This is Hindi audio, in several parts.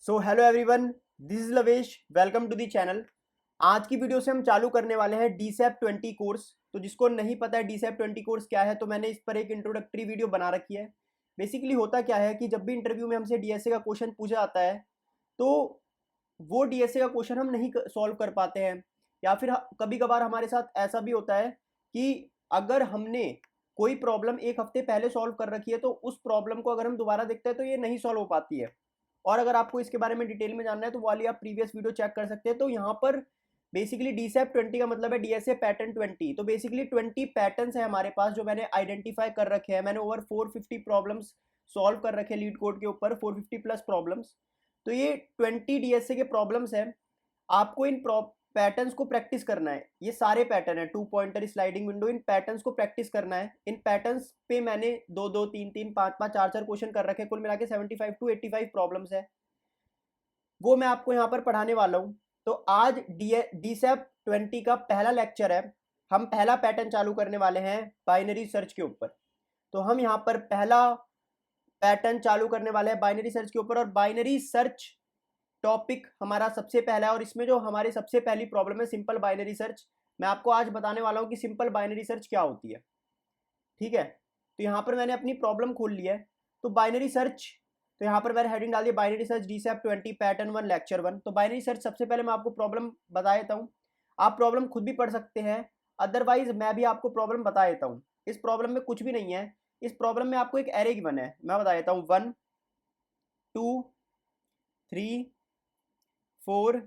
So hello everyone, this is Lavesh. Welcome to the channel. आज की वीडियो से हम चालू करने वाले हैं डीसैप 20 कोर्स। तो जिसको नहीं पता है डीसैप 20 कोर्स क्या है, तो मैंने इस पर एक इंट्रोडक्टरी वीडियो बना रखी है। बेसिकली होता क्या है कि जब भी इंटरव्यू में हमसे डीएसए का क्वेश्चन पूछा जाता है तो वो डीएसए का क्वेश्चन हम नहीं सॉल्व कर पाते हैं, या फिर कभी कभार हमारे साथ ऐसा भी होता है कि अगर हमने कोई प्रॉब्लम एक हफ्ते पहले सॉल्व कर रखी है तो उस प्रॉब्लम को अगर हम दोबारा देखते हैं तो ये नहीं सॉल्व हो पाती है। और अगर आपको इसके बारे में डिटेल में जानना है तो वाली आप प्रीवियस वीडियो चेक कर सकते हैं। तो यहाँ पर बेसिकली डीसैप 20 का मतलब है डीएसए पैटर्न 20। तो बेसिकली 20 पैटर्न्स है हमारे पास जो मैंने आइडेंटिफाई कर रखे हैं। मैंने ओवर 450 प्रॉब्लम्स सॉल्व कर रखे हैं लीड कोड के ऊपर, 450 प्लस प्रॉब्लम्स। तो ये 20 डीएसए के प्रॉब्लम्स हैं। आपको इन पैटर्न्स को प्रैक्टिस करना है। ये सारे पैटर्न है, 2 पॉइंटर, स्लाइडिंग विंडो, इन पैटर्न्स को प्रैक्टिस करना है। इन पैटर्न्स पे मैंने 2-2, 3-3, 5-5, 4-4 क्वेश्चन कर रखे हैं। कुल मिला के 75 टू 85 प्रॉब्लम्स है, वो मैं आपको यहाँ पर पढ़ाने वाला हूँ। तो आज डीसैप 20 का पहला लेक्चर है। हम पहला पैटर्न चालू करने वाले हैं बाइनरी सर्च के ऊपर। तो हम यहाँ पर पहला पैटर्न चालू करने वाले हैं बाइनरी सर्च के ऊपर, और बाइनरी सर्च टॉपिक हमारा सबसे पहला है। और इसमें जो हमारी सबसे पहली प्रॉब्लम है सिंपल बाइनरी सर्च, मैं आपको आज बताने वाला हूँ कि सिंपल बाइनरी सर्च क्या होती है। ठीक है, तो यहाँ पर मैंने अपनी प्रॉब्लम खोल ली है। तो बाइनरी सर्च, तो यहाँ पर मैंने हेडिंग डाल दी बाइनरी सर्च डीसैप 20 पैटर्न 1 लेक्चर 1। तो बाइनरी सर्च सबसे पहले मैं आपको प्रॉब्लम बता देता हूँ। आप प्रॉब्लम खुद भी पढ़ सकते हैं, अदरवाइज मैं भी आपको प्रॉब्लम बता देता हूँ। इस प्रॉब्लम में कुछ भी नहीं है। इस प्रॉब्लम में आपको एक एरे गिवन है, मैं बता देता हूँ। 1 2 3 4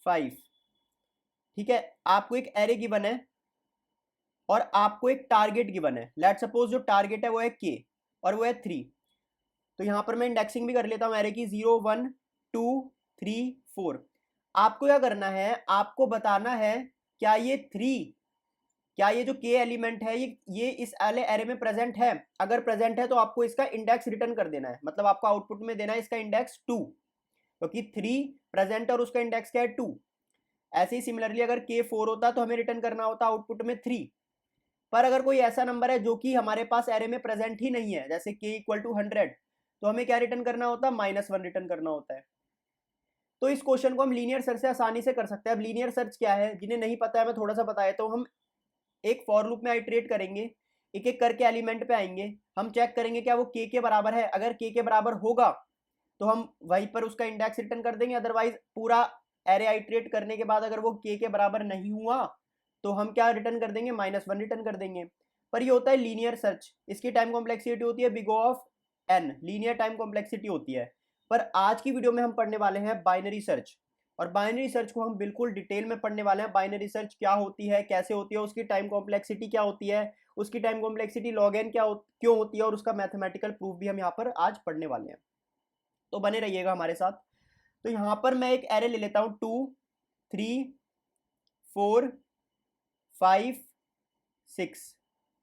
5। ठीक है, आपको एक एरे गिवन है और आपको एक टारगेट गिवन है। लेट सपोज जो टारगेट है वो है के और वो है 3। तो यहां पर मैं इंडेक्सिंग भी कर लेता हूं एरे की, 0 1 2 3 4। आपको क्या करना है, आपको बताना है क्या ये 3, क्या ये जो के एलिमेंट है ये इस वाले एरे में प्रेजेंट है। अगर प्रेजेंट है तो आपको इसका इंडेक्स रिटर्न कर देना है, मतलब आपको आउटपुट में देना है इसका इंडेक्स 2, क्योंकि 3 प्रेजेंट और उसका इंडेक्स क्या है 2। ऐसे ही सिमिलरली अगर के 4 होता तो हमें रिटर्न करना होता आउटपुट में 3। पर अगर कोई ऐसा नंबर है जो कि हमारे पास एरे में प्रेजेंट ही नहीं है, जैसे k इक्वल टू 100, तो हमें क्या रिटर्न करना होता है, -1 रिटर्न करना होता है। तो इस क्वेश्चन को हम लीनियर सर्च से आसानी से कर सकते हैं। अब लीनियर सर्च क्या है, जिन्हें नहीं पता है मैं थोड़ा सा बताया। तो हम एक फॉर लूप में आइटरेट करेंगे, एक एक करके एलिमेंट पे आएंगे, हम चेक करेंगे क्या वो के बराबर है। अगर के बराबर होगा तो हम वहीं पर उसका इंडेक्स रिटर्न कर देंगे। अदरवाइज पूरा एरे आइटरेट करने के बाद अगर वो के बराबर नहीं हुआ तो हम क्या रिटर्न कर देंगे, -1 रिटर्न कर देंगे। पर ये होता है लीनियर सर्च। इसकी टाइम कॉम्प्लेक्सिटी होती है big of n, linear time complexity होती है। पर आज की वीडियो में हम पढ़ने वाले हैं बाइनरी सर्च, और बाइनरी सर्च को हम बिल्कुल डिटेल में पढ़ने वाले हैं। बाइनरी सर्च क्या होती है, कैसे होती है, उसकी टाइम कॉम्प्लेक्सिटी क्या होती है, उसकी टाइम कॉम्प्लेक्सिटी log n क्यों होती है, और उसका मैथमेटिकल प्रूफ भी हम यहाँ पर आज पढ़ने वाले हैं। तो बने रहिएगा हमारे साथ। तो यहाँ पर मैं एक एरे ले लेता हूँ, 2 3 4 5 6।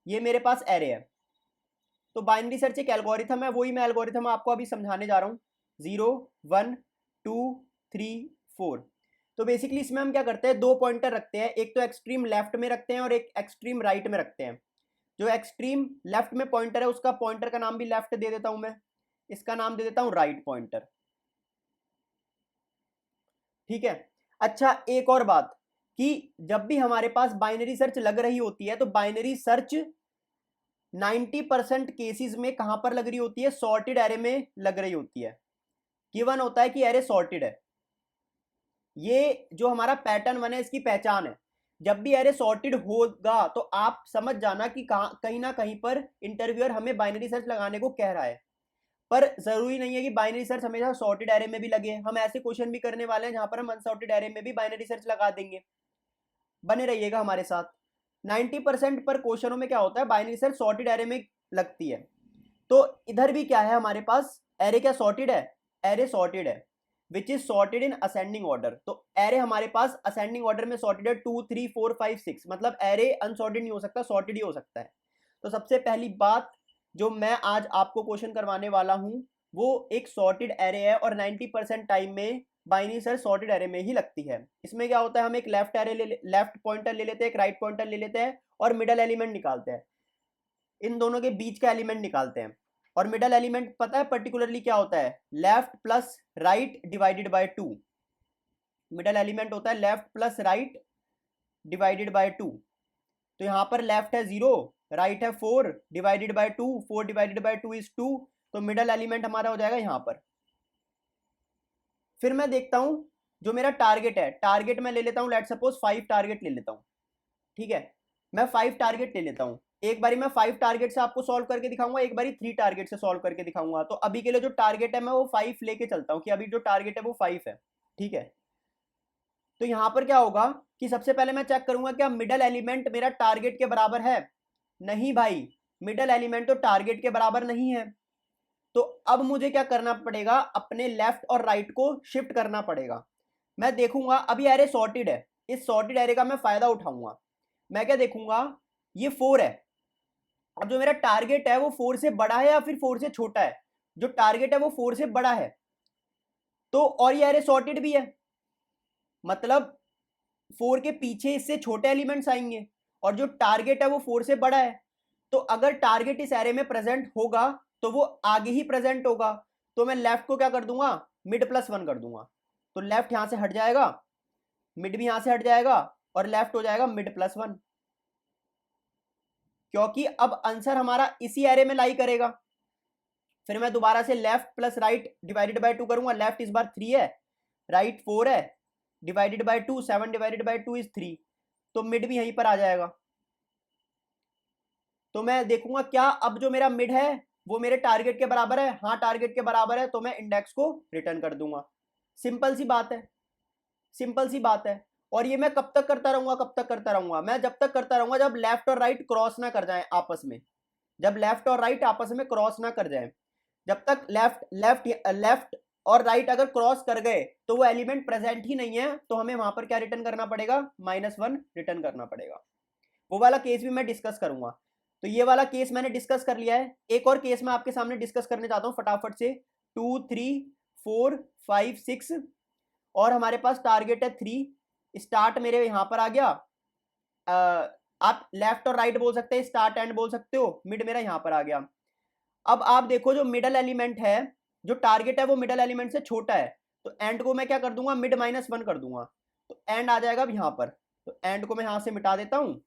ये मेरे पास एरे है। तो बाइनरी सर्च एक एल्गोरिथम है, वही मैं एल्गोरिथम आपको अभी समझाने जा रहा हूँ। 0 1 2 3 4। तो बेसिकली इसमें हम क्या करते हैं, दो पॉइंटर रखते हैं, एक तो एक्सट्रीम लेफ्ट में रखते हैं और एक एक्सट्रीम राइट में रखते हैं। जो एक्सट्रीम लेफ्ट में पॉइंटर है उसका पॉइंटर का नाम भी लेफ्ट दे देता हूं मैं, इसका नाम दे देता हूं राइट पॉइंटर। ठीक है। अच्छा, एक और बात कि जब भी हमारे पास बाइनरी सर्च लग रही होती है तो बाइनरी सर्च 90% केसेस में कहां पर लग रही होती है, सॉर्टेड एरे में लग रही होती है। गिवन होता है कि एरे सॉर्टेड है। ये जो हमारा पैटर्न 1 है इसकी पहचान है। जब भी एरे सॉर्टेड होगा तो आप समझ जाना कि कहीं ना कहीं पर इंटरव्यूअर हमें बाइनरी सर्च लगाने को कह रहा है। पर जरूरी नहीं है कि बाइनरी सर्च हमेशा सॉर्टेड एरे में भी लगे। हम ऐसे क्वेश्चन भी करने वाले हैं जहां पर हम अनसॉर्टेड एरे में भी बाइनरी सर्च लगा देंगे। बने रहिएगा हमारे साथ। 90% पर क्वेश्चनों में क्या होता है, बाइनरी सर्च सॉर्टेड एरे में लगती है। तो इधर भी क्या है हमारे पास, एरे क्या सॉर्टेड है, एरे सॉर्टेड है, which is sorted in ascending order. तो एरे हमारे पास असेंडिंग ऑर्डर में सॉर्टेड है, 2 3 4 5 6। मतलब एरे अनसॉर्टेड नहीं हो सकता, सॉर्टेड ही हो सकता है। तो सबसे पहली बात जो मैं आज आपको क्वेश्चन करवाने वाला हूं वो एक सॉर्टेड एरे है, और 90% टाइम में बाइनरी सर्च सॉर्टेड एरे में ही लगती है। इसमें क्या होता है, हम एक लेफ्ट पॉइंटर ले लेते हैं, एक राइट पॉइंटर ले लेते हैं और मिडल एलिमेंट निकालते हैं, इन दोनों के बीच का एलिमेंट निकालते हैं। और मिडल एलिमेंट पता है पर्टिकुलरली क्या होता है, left plus right divided by 2। Middle element होता है left plus right divided by 2। तो यहाँ पर लेफ्ट है 0, राइट है 4 divided by 2, 4 divided by 2 is 2। तो मिडल एलिमेंट हमारा हो जाएगा यहाँ पर। फिर मैं देखता हूँ जो मेरा टारगेट है, टारगेट मैं ले लेता हूँ, लेट सपोज 5 टारगेट ले लेता हूँ। ठीक है, मैं 5 टारगेट ले लेता हूँ। एक बारी मैं 5 टारगेट से आपको सॉल्व करके दिखाऊंगा, एक बारी 3 टारगेट से सॉल्व करके दिखाऊंगा। तो अभी के लिए जो टारगेट है मैं वो 5 लेके चलता हूँ कि अभी जो टारगेट है वो 5 है। ठीक है, तो यहां पर क्या होगा कि सबसे पहले मैं चेक करूंगा क्या मिडल एलिमेंट मेरा टारगेट के बराबर है। नहीं भाई, मिडल एलिमेंट तो टारगेट के बराबर नहीं है। तो अब मुझे क्या करना पड़ेगा, अपने लेफ्ट और राइट को शिफ्ट करना पड़ेगा। मैं देखूंगा अभी एरे सॉर्टेड है, इस सॉर्टेड एरे का मैं फायदा उठाऊंगा। मैं क्या देखूंगा, ये 4 है। अब जो मेरा टारगेट है वो 4 से बड़ा है या फिर 4 से छोटा है। जो टारगेट है वो 4 से बड़ा है, तो और ये एरे सॉर्टेड भी है, मतलब 4 के पीछे इससे छोटे एलिमेंट्स आएंगे और जो टारगेट है वो 4 से बड़ा है। तो अगर टारगेट इस एरे में प्रेजेंट होगा तो वो आगे ही प्रेजेंट होगा। तो मैं लेफ्ट को क्या कर दूंगा, मिड प्लस 1 कर दूंगा। तो लेफ्ट यहां से हट जाएगा, मिड भी यहां से हट जाएगा और लेफ्ट हो जाएगा मिड प्लस 1, क्योंकि अब आंसर हमारा इसी एरे में लाई करेगा। फिर मैं दोबारा से left plus right divided by 2 करूंगा। लेफ्ट इस बार 3 है, राइट 4 है, divided by 2, 7 divided by 2 is 3। तो मिड भी यहीं पर आ जाएगा। तो मैं देखूंगा क्या अब जो मेरा मिड है वो मेरे टारगेट के बराबर है। हाँ टारगेट के बराबर है, तो मैं इंडेक्स को रिटर्न कर दूंगा। सिंपल सी बात है, सिंपल सी बात है। और ये मैं कब तक करता रहूंगा, कब तक करता रहूंगा, मैं जब तक करता रहूंगा जब लेफ्ट और राइट क्रॉस ना कर जाए आपस में। जब लेफ्ट और राइट आपस में क्रॉस ना कर जाए, जब तक लेफ्ट लेफ्ट लेफ्ट और राइट अगर क्रॉस कर गए तो वो एलिमेंट प्रेजेंट ही नहीं है, तो हमें वहां पर क्या रिटर्न करना पड़ेगा, -1 रिटर्न करना पड़ेगा। वो वाला केस भी मैं डिस्कस करूंगा। तो ये वाला केस मैंने डिस्कस कर लिया है। एक और केस मैं आपके सामने डिस्कस करने चाहता हूँ फटाफट से। 2 3 4 5 6 और हमारे पास टारगेट है 3। स्टार्ट मेरे यहाँ पर आ गया। आप लेफ्ट और राइट बोल सकते हैं, स्टार्ट एंड बोल सकते हो। मिड मेरा यहाँ पर आ गया। अब आप देखो जो मिडल एलिमेंट है, जो टारगेट है वो मिडल एलिमेंट से छोटा है। तो एंड को मैं क्या कर दूंगा, मिड -1 कर दूंगा। तो एंड आ जाएगा अब यहाँ पर। तो एंड को मैं यहाँ से मिटा देता हूँ,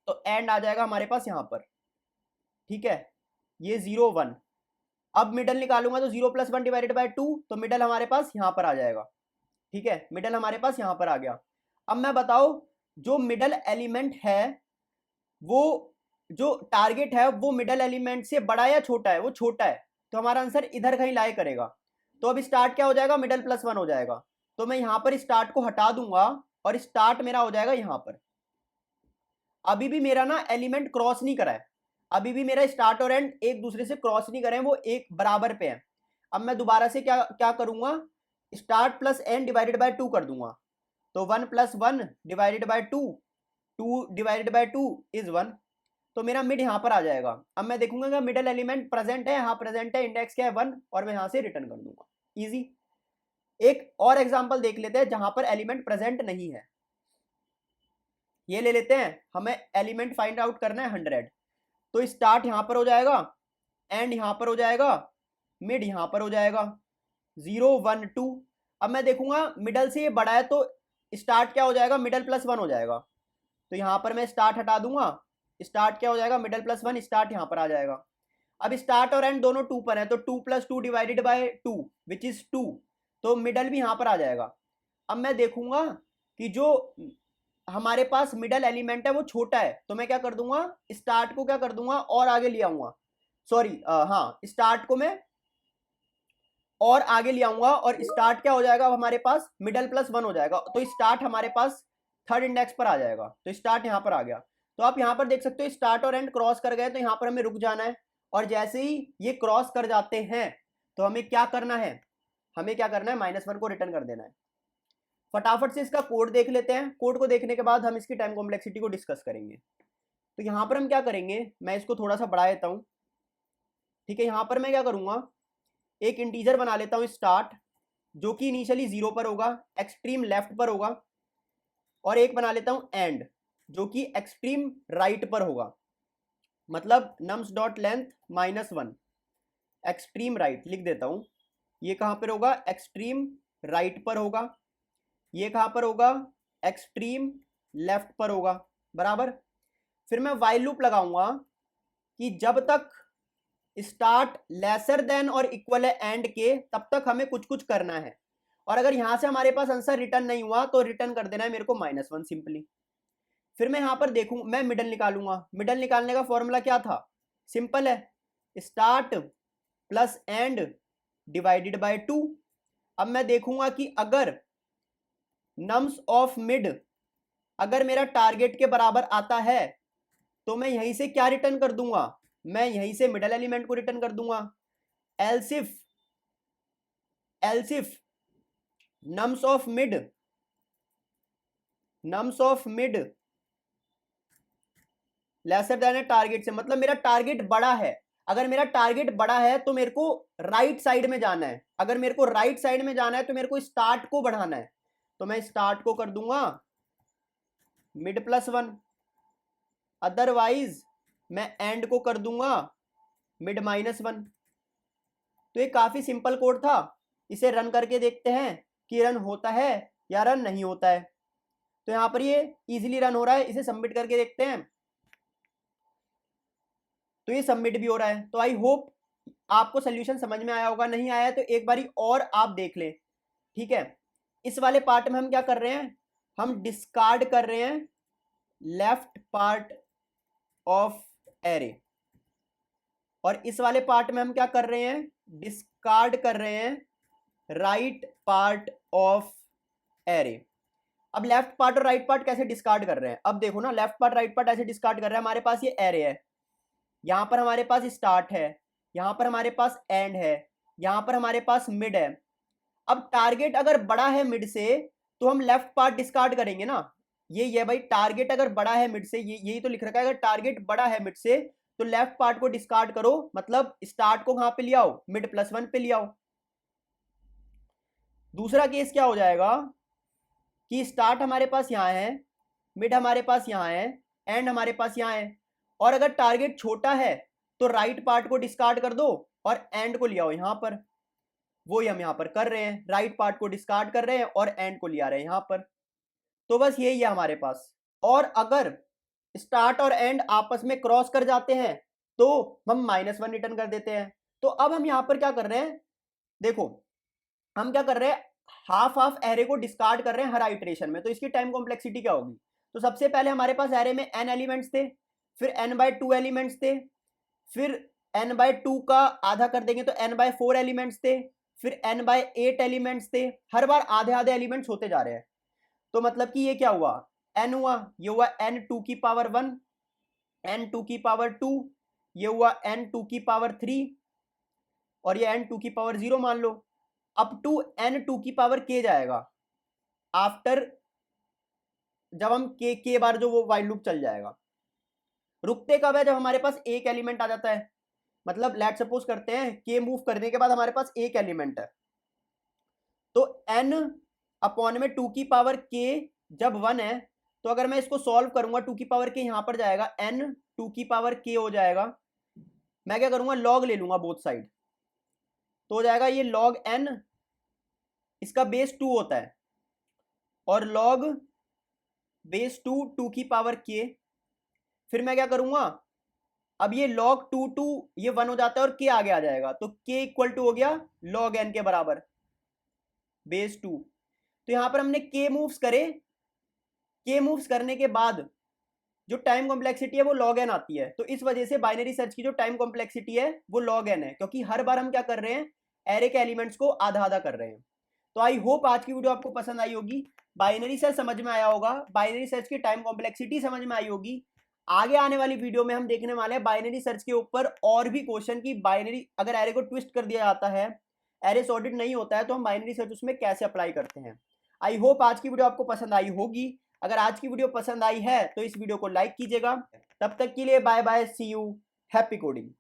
तो एंड आ जाएगा हमारे पास यहाँ पर। ठीक है, ये 0 1। अब मिडल निकालूंगा तो 0 + 1 डिवाइडेड बाय 2, तो मिडल हमारे पास यहाँ पर आ जाएगा। ठीक है, मिडल हमारे पास यहाँ पर आ गया। अब मैं बताओ जो मिडल एलिमेंट है वो, जो टारगेट है वो मिडल एलिमेंट से बड़ा या छोटा है, वो छोटा है। तो हमारा आंसर इधर कहीं लाई करेगा। तो अब स्टार्ट क्या हो जाएगा, मिडल +1 हो जाएगा। तो मैं यहां पर स्टार्ट को हटा दूंगा और स्टार्ट मेरा हो जाएगा यहां पर। अभी भी मेरा ना एलिमेंट क्रॉस नहीं करा है, अभी भी मेरा स्टार्ट और एंड एक दूसरे से क्रॉस नहीं करे, वो एक बराबर पे है। अब मैं दोबारा से क्या क्या करूंगा, start plus and divided by 2 कर दूंगा। तो 1 + 1 divided by 2, 2 divided by 2 is 1। तो मेरा मिड यहाँ पर आ जाएगा। अब मैं देखूंगा कि मिडल एलिमेंट प्रेजेंट है, हाँ प्रेजेंट है, इंडेक्स क्या है 1, और मैं यहाँ से रिटर्न कर दूंगा। इजी। एक और एग्जांपल देख लेते हैं जहां पर एलिमेंट प्रेजेंट नहीं है। ये ले लेते हैं, हमें एलिमेंट फाइंड आउट करना है 100। तो स्टार्ट यहां पर हो जाएगा, एंड यहां पर हो जाएगा, मिड यहां पर हो जाएगा, 0 1 2। अब मैं देखूंगा मिडल से ये बड़ा है तो स्टार्ट क्या हो जाएगा, मिडल +1 हो जाएगा। तो यहां पर मैं स्टार्ट हटा दूंगा, स्टार्ट क्या हो जाएगा, मिडल +1, स्टार्ट यहां पर आ जाएगा। अब स्टार्ट और एंड दोनों 2 पर है, तो 2 + 2 डिवाइडेड बाय 2 विच इज 2। तो मिडल भी यहां पर आ जाएगा। अब मैं देखूंगा कि जो हमारे पास मिडल एलिमेंट है वो छोटा है, तो मैं क्या कर दूंगा, स्टार्ट को क्या कर दूंगा और आगे ले आऊंगा। सॉरी हाँ, स्टार्ट को मैं और आगे ले आऊंगा और स्टार्ट क्या हो जाएगा, अब हमारे पास मिडल +1 हो जाएगा। तो स्टार्ट हमारे पास थर्ड इंडेक्स पर आ जाएगा। तो स्टार्ट यहां पर आ गया। तो आप यहां पर देख सकते हो स्टार्ट और एंड क्रॉस कर गए, तो यहां पर हमें रुक जाना है। और जैसे ही ये क्रॉस कर जाते हैं तो हमें क्या करना है, हमें क्या करना है, -1 को रिटर्न कर देना है। फटाफट से इसका कोड देख लेते हैं। कोड को देखने के बाद हम इसकी टाइम कॉम्प्लेक्सिटी को डिस्कस करेंगे। तो यहां पर हम क्या करेंगे, मैं इसको थोड़ा सा बढ़ा देता हूं। ठीक है, यहां पर मैं क्या करूंगा, एक इंटीजर बना लेता हूं स्टार्ट, जो कि इनिशियली 0 पर होगा, एक्सट्रीम लेफ्ट पर होगा। और एक बना लेता हूं एंड, जो कि एक्सट्रीम राइट पर होगा, मतलब nums.length -1। एक्सट्रीम राइट लिख देता हूं, ये कहां पर होगा, एक्सट्रीम राइट पर होगा, ये कहां पर होगा, एक्सट्रीम लेफ्ट पर होगा, बराबर। फिर मैं वाइल लूप लगाऊंगा कि जब तक स्टार्ट लेसर देन और इक्वल है एंड के, तब तक हमें कुछ कुछ करना है, और अगर यहां से हमारे पास आंसर रिटर्न नहीं हुआ तो रिटर्न कर देना है मेरे को -1 सिंपली। फिर मैं यहां पर देखूं, मैं मिडल निकालूंगा, मिडल निकालने का फॉर्मूला क्या था, सिंपल है, start plus and divided by 2। अब मैं देखूंगा कि अगर नम्स ऑफ मिड अगर मेरा टारगेट के बराबर आता है तो मैं यहीं से क्या रिटर्न कर दूंगा, मैं यहीं से मिडल एलिमेंट को रिटर्न कर दूंगा। Else if nums of mid lesser than है टारगेट से, मतलब मेरा टारगेट बड़ा है। अगर मेरा टारगेट बड़ा है तो मेरे को राइट साइड में जाना है, अगर मेरे को राइट साइड में जाना है तो मेरे को स्टार्ट को बढ़ाना है, तो मैं स्टार्ट को कर दूंगा मिड +1, अदरवाइज मैं एंड को कर दूंगा मिड -1। तो ये काफी सिंपल कोड था, इसे रन करके देखते हैं कि रन होता है या रन नहीं होता है। तो यहां पर ये इजीली रन हो रहा है, इसे सबमिट करके देखते हैं। तो ये सबमिट भी हो रहा है। तो आई होप आपको सोल्यूशन समझ में आया होगा, नहीं आया है तो एक बारी और आप देख लें, ठीक है। इस वाले पार्ट में हम क्या कर रहे हैं, हम डिस्कार्ड कर रहे हैं लेफ्ट पार्ट ऑफ एरे, और इस वाले पार्ट में हम क्या कर रहे हैं, डिस्कार्ड कर रहे हैं राइट पार्ट ऑफ एरे। अब लेफ्ट पार्ट और राइट पार्ट कैसे डिस्कार्ड कर रहे हैं, अब देखो ना, लेफ्ट पार्ट राइट पार्ट ऐसे डिस्कार्ड कर रहे हैं। हमारे पास ये एरे है, यहां पर हमारे पास स्टार्ट है, यहां पर हमारे पास एंड है, यहां पर हमारे पास मिड है। अब टारगेट अगर बड़ा है मिड से तो हम लेफ्ट पार्ट डिस्कार्ड करेंगे ना, ये भाई टारगेट अगर बड़ा है मिड से, ये यही तो लिख रखा है, अगर टारगेट बड़ा है मिड से तो लेफ्ट पार्ट को डिस्कार्ड करो, मतलब स्टार्ट को कहां पे ले आओ, मिड +1 पे ले आओ। दूसरा केस क्या हो जाएगा कि स्टार्ट हमारे पास यहां है, मिड हमारे पास यहां है, एंड हमारे पास यहां है, और अगर टारगेट छोटा है तो राइट पार्ट को डिस्कार्ड कर दो और एंड को ले आओ यहां पर। वो ही हम यहां पर कर रहे हैं, राइट पार्ट को डिस्कार्ड कर रहे हैं और एंड को ले आ रहे हैं यहां पर। तो बस यही है हमारे पास। और अगर स्टार्ट और एंड आपस में क्रॉस कर जाते हैं तो हम -1 रिटर्न कर देते हैं। तो अब हम यहां पर क्या कर रहे हैं, देखो हम क्या कर रहे हैं, हाफ हाफ एरे को डिस्कार्ड कर रहे हैं हर आइटरेशन में। तो इसकी टाइम कॉम्प्लेक्सिटी क्या होगी, तो सबसे पहले हमारे पास एरे में n एलिमेंट्स थे, फिर n/2 एलिमेंट्स थे, फिर n/2 का आधा कर देंगे तो n/4 एलिमेंट्स थे, फिर n/8 एलिमेंट्स थे। हर बार आधे आधे एलिमेंट्स होते जा रहे हैं। तो मतलब कि ये क्या हुआ, n हुआ, ये हुआ n2⁻1, n2⁻2, ये हुआ n2⁻3, और ये n2⁻0 मान लो, अप टू n2k जाएगा आफ्टर, जब हम k बार जो वो वाइल लूप चल जाएगा। रुकते कब है, जब हमारे पास एक एलिमेंट आ जाता है, मतलब लेट सपोज करते हैं k मूव करने के बाद हमारे पास एक एलिमेंट है, तो n अपॉन में 2k जब 1 है, तो अगर मैं इसको सॉल्व करूंगा 2k यहां पर जाएगा, n 2k हो जाएगा। मैं क्या करूंगा, लॉग ले लूंगा बोथ साइड, तो हो जाएगा ये log n, इसका बेस 2 होता है, और log बेस 2 2k। फिर मैं क्या करूंगा, अब ये log 2 ये 1 हो जाता है और k आगे आ जाएगा, तो k = हो गया log n के बराबर बेस 2। तो यहां पर हमने k मूव्स करे, k मूव्स करने के बाद जो टाइम कॉम्प्लेक्सिटी है वो log n आती है। तो इस वजह से बाइनरी सर्च की जो टाइम कॉम्प्लेक्सिटी है वो log n है, क्योंकि हर बार हम क्या कर रहे हैं, एरे के एलिमेंट्स को आधा आधा कर रहे हैं। तो आई होप आज की वीडियो आपको पसंद आई होगी, बाइनरी सर्च समझ में आया होगा, बाइनरी सर्च की टाइम कॉम्प्लेक्सिटी समझ में आई होगी। आगे आने वाली वीडियो में हम देखने वाले हैं बाइनरी सर्च के ऊपर और भी क्वेश्चन की, बाइनरी अगर एरे को ट्विस्ट कर दिया जाता है, एरे सॉर्टेड नहीं होता है, तो हम बाइनरी सर्च उसमें कैसे अप्लाई करते हैं। आई होप आज की वीडियो आपको पसंद आई होगी। अगर आज की वीडियो पसंद आई है तो इस वीडियो को लाइक कीजिएगा। तब तक के लिए bye bye, see you, happy coding.